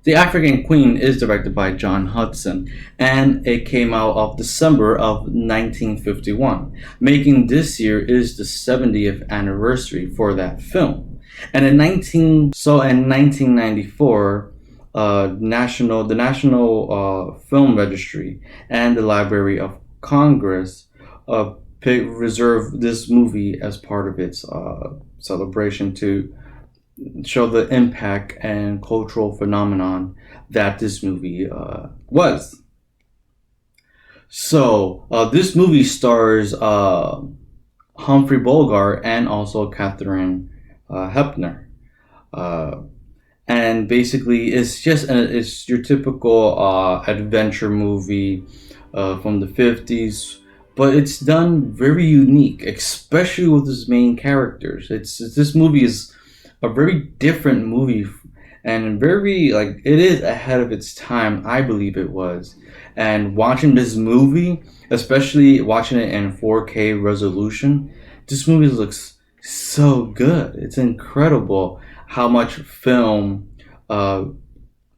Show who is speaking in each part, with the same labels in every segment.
Speaker 1: The African Queen is directed by John Hudson, and it came out of December of 1951, making this year is the 70th anniversary for that film. And in 1994, the National Film Registry and the Library of Congress reserved this movie as part of its celebration to show the impact and cultural phenomenon that this movie was. So this movie stars Humphrey Bogart and also Katharine Hepburn. And basically, it's your typical adventure movie from the 50s, but it's done very unique, especially with its main characters. This movie is a very different movie, and very, like, it is ahead of its time. I believe it was. And watching this movie, especially watching it in 4K resolution, this movie looks so good. It's incredible how much film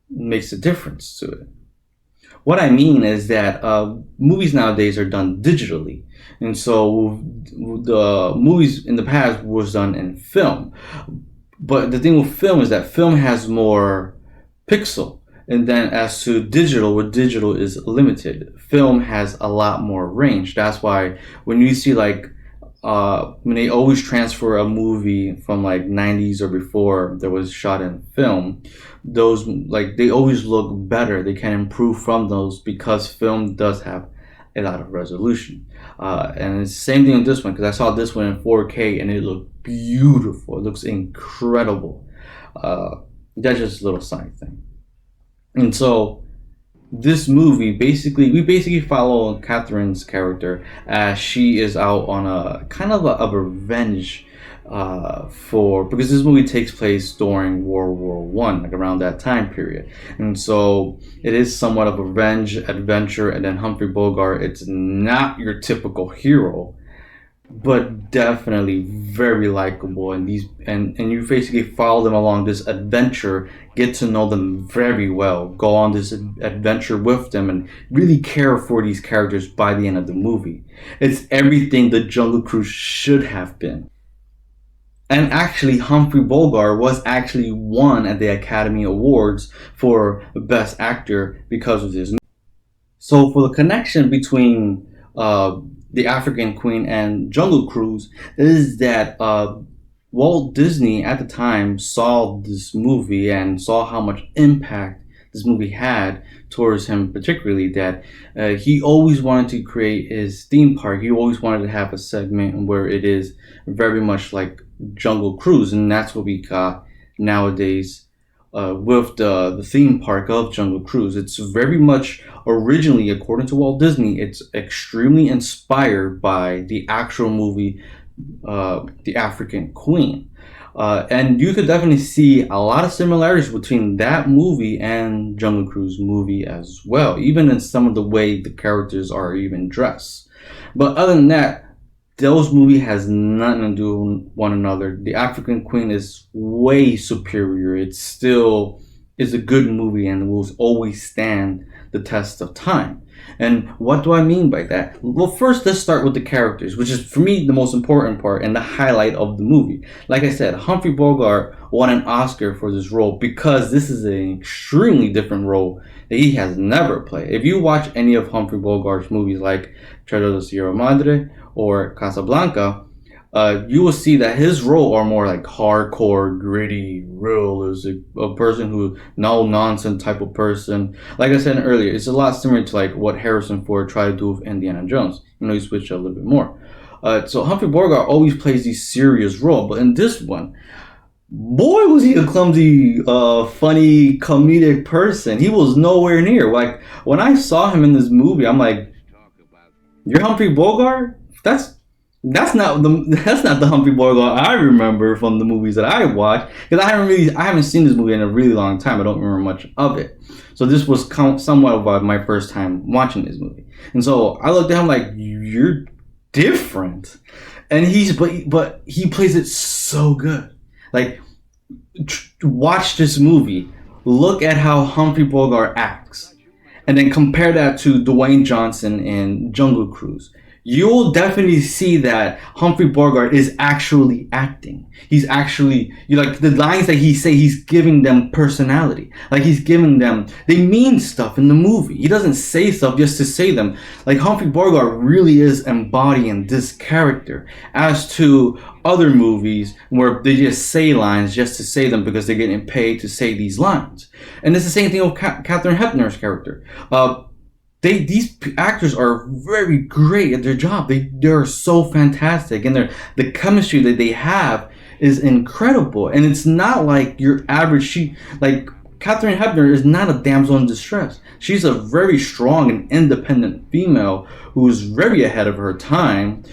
Speaker 1: makes a difference to it. What I mean is that movies nowadays are done digitally, and so the movies in the past was done in film. But the thing with film is that film has more pixel, and then as to digital, where digital is limited, film has a lot more range. That's why when you see when they always transfer a movie from like 90s or before that was shot in film, those they always look better. They can improve from those because film does have a lot of resolution. And it's the same thing with this one, because I saw this one in 4K and it looked beautiful. It looks incredible. That's just a little side thing. And so this movie, we basically follow Catherine's character as she is out on a kind of a revenge because this movie takes place during World War One, like around that time period, and so it is somewhat of a revenge adventure. And then Humphrey Bogart, it's not your typical hero, but definitely very likable. And you basically follow them along this adventure, get to know them very well, go on this adventure with them, and really care for these characters by the end of the movie. It's everything the Jungle Cruise should have been. And actually, Humphrey Bogart was actually won at the Academy Awards for Best Actor because of this movie. So for the connection between The African Queen and Jungle Cruise is that Walt Disney at the time saw this movie and saw how much impact this movie had towards him, particularly that he always wanted to create his theme park. He always wanted to have a segment where it is very much like Jungle Cruise, and that's what we got nowadays with the theme park of Jungle Cruise. It's very much originally, according to Walt Disney, it's extremely inspired by the actual movie, The African Queen. And you could definitely see a lot of similarities between that movie and Jungle Cruise movie as well, even in some of the way the characters are even dressed. But other than that, those movies has nothing to do with one another. The African Queen is way superior. It still is a good movie and will always stand the test of time. And what do I mean by that? Well, first, let's start with the characters, which is, for me, the most important part and the highlight of the movie. Like I said, Humphrey Bogart won an Oscar for this role because this is an extremely different role that he has never played. If you watch any of Humphrey Bogart's movies like Tierra de Sierra Madre or Casablanca, you will see that his role are more like hardcore, gritty, real. Is a person who no nonsense type of person. Like I said earlier, it's a lot similar to like what Harrison Ford tried to do with Indiana Jones. He switched a little bit more. So Humphrey Bogart always plays these serious role, but in this one, boy, was he a clumsy, funny, comedic person. He was nowhere near. Like when I saw him in this movie, I'm like, "You're Humphrey Bogart? That's not the Humphrey Bogart I remember from the movies that I watched, because I haven't seen this movie in a really long time. I don't remember much of it. So this was somewhat of my first time watching this movie, and so I looked at him like, "You're different," and but he plays it so good. Like, watch this movie. look at how Humphrey Bogart acts, and then compare that to Dwayne Johnson in Jungle Cruise, you'll definitely see that Humphrey Bogart is actually acting. He's actually, you like the lines that he say, he's giving them personality. Like he's giving them, they mean stuff in the movie. He doesn't say stuff just to say them. Like Humphrey Bogart really is embodying this character, as to other movies where they just say lines just to say them because they're getting paid to say these lines. And it's the same thing with Katharine Hepburn's character. These actors are very great at their job. They're so fantastic, and the chemistry that they have is incredible. And it's not like your average. Like Katharine Hepburn is not a damsel in distress. She's a very strong and independent female who is very ahead of her time.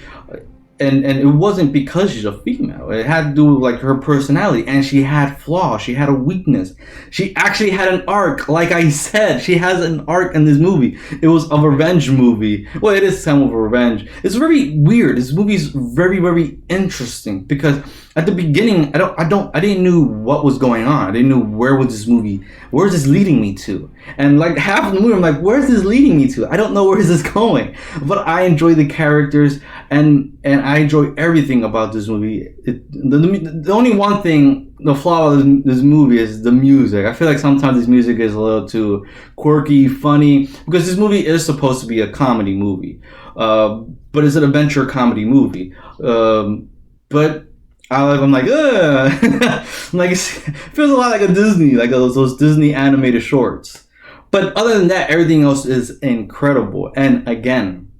Speaker 1: And it wasn't because she's a female. It had to do with like her personality, and she had flaws. She had a weakness. She actually had an arc. Like I said, she has an arc in this movie. It was a revenge movie. Well, it is some of a revenge. It's very weird. This movie is very, very interesting because at the beginning, I didn't know what was going on. I didn't know where is this leading me to? And like half of the movie, I'm like, where's this leading me to? I don't know where is this going. But I enjoy the characters, and I enjoy everything about this movie. The only one thing, the flaw of this movie is the music. I feel like sometimes this music is a little too quirky, funny, because this movie is supposed to be a comedy movie, but it's an adventure comedy movie. But I'm like, ugh. Like it feels a lot like a Disney, like those Disney animated shorts. But other than that, everything else is incredible. And again,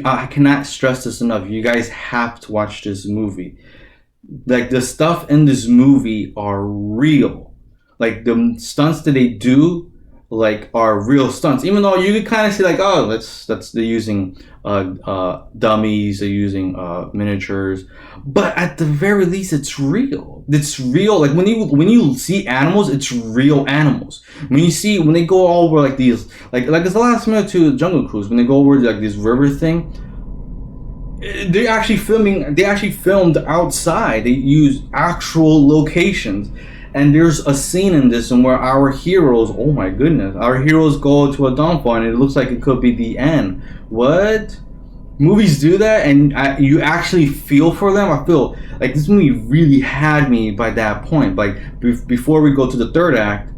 Speaker 1: I cannot stress this enough. You guys have to watch this movie. Like the stuff in this movie are real. Like the stunts that they do, like are real stunts. Even though you could kind of see like, oh, that's they're using dummies, they're using miniatures, but at the very least, it's real. It's real. Like when you see animals, it's real animals. When they go over like these, like it's the last minute to Jungle Cruise, when they go over like this river thing, they actually filmed outside. They use actual locations. And there's a scene in this where our heroes, oh my goodness, our heroes go to a downfall and it looks like it could be the end. What? Movies do that, and you actually feel for them. I feel like this movie really had me by that point. Like before we go to the third act,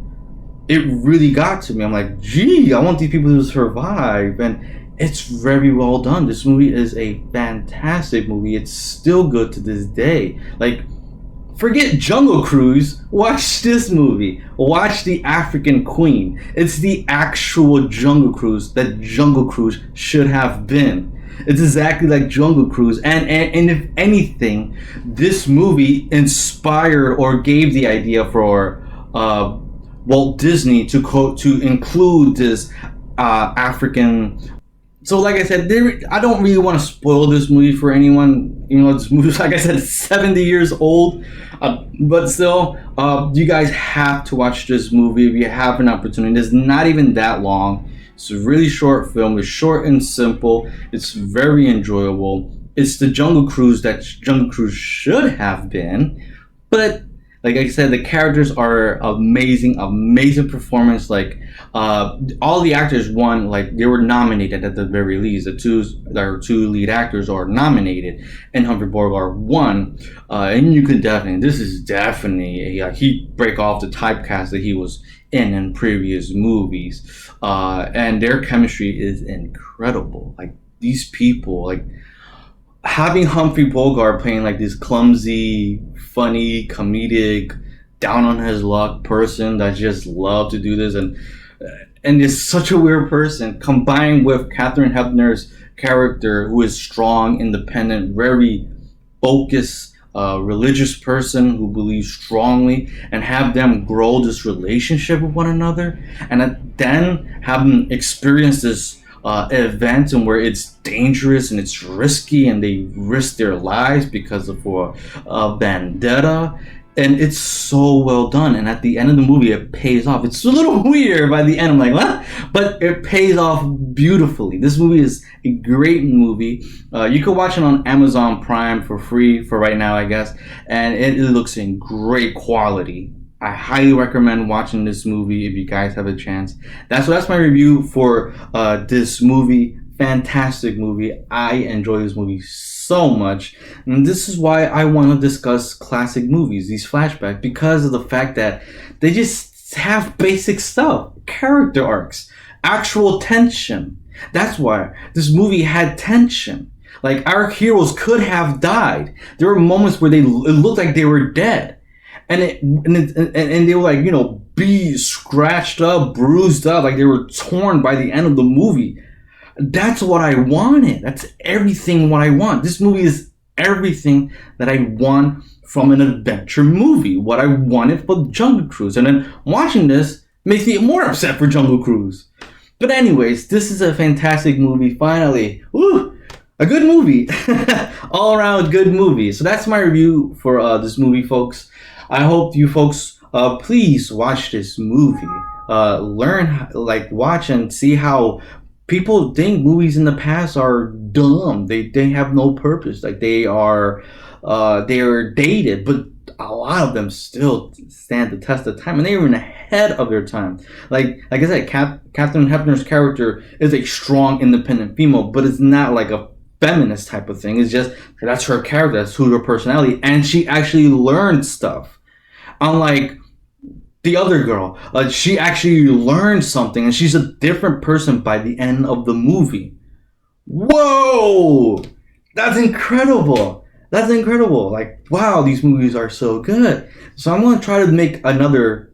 Speaker 1: it really got to me. I'm like, gee, I want these people to survive. And it's very well done. This movie is a fantastic movie. It's still good to this day. Like, forget Jungle Cruise. Watch this movie. Watch The African Queen. It's the actual Jungle Cruise that Jungle Cruise should have been. It's exactly like Jungle Cruise. And if anything, this movie inspired or gave the idea for Walt Disney to include this African. So like I said, I don't really want to spoil this movie for anyone. You know, this movie, like I said, 70 years old. But still, you guys have to watch this movie if you have an opportunity. It's not even that long. It's a really short film. It's short and simple. It's very enjoyable. It's the Jungle Cruise that Jungle Cruise should have been. But like I said, the characters are amazing performance. Like all the actors won, like they were nominated at the very least. Our two lead actors are nominated, and Humphrey Bogart won. And you could this is definitely he break off the typecast that he was in previous movies. And their chemistry is incredible. Like these people, like having Humphrey Bogart playing like this clumsy, funny, comedic, down on his luck person that just love to do this and is such a weird person, combined with Katharine Hepburn's character, who is strong, independent, very focused, religious person who believes strongly, and have them grow this relationship with one another, and then have them experience this event and where it's dangerous and it's risky and they risk their lives because of a vendetta. And it's so well done, and at the end of the movie it pays off. It's a little weird by the end, I'm like, what? But it pays off beautifully. This movie is a great movie. You can watch it on Amazon Prime for free for right now, I guess, and it looks in great quality. I highly recommend watching this movie if you guys have a chance. That's my review for this movie. Fantastic movie. I enjoy this movie so much, and this is why I want to discuss classic movies, these flashbacks, because of the fact that they just have basic stuff, character arcs, actual tension. That's why this movie had tension. Like, our heroes could have died. There were moments where it looked like they were dead, and they were like, be scratched up, bruised up, like they were torn by the end of the movie. That's what I wanted. That's everything what I want. This movie is everything that I want from an adventure movie. What I wanted for Jungle Cruise, and then watching this makes me more upset for Jungle Cruise. But anyways, this is a fantastic movie. Finally, woo, a good movie, all around good movie. So that's my review for this movie, folks. I hope you folks please watch this movie. Learn, watch and see how people think movies in the past are dumb. They have no purpose. Like, they're dated, but a lot of them still stand the test of time, and they're even ahead of their time. Like I said, Katharine Hepburn's character is a strong, independent female, but it's not like a feminist type of thing. It's just that's her character, that's who her personality, and she actually learned stuff. Unlike the other girl, she actually learned something, and she's a different person by the end of the movie. Whoa! That's incredible. That's incredible. Like, wow, these movies are so good. So I'm going to try to make another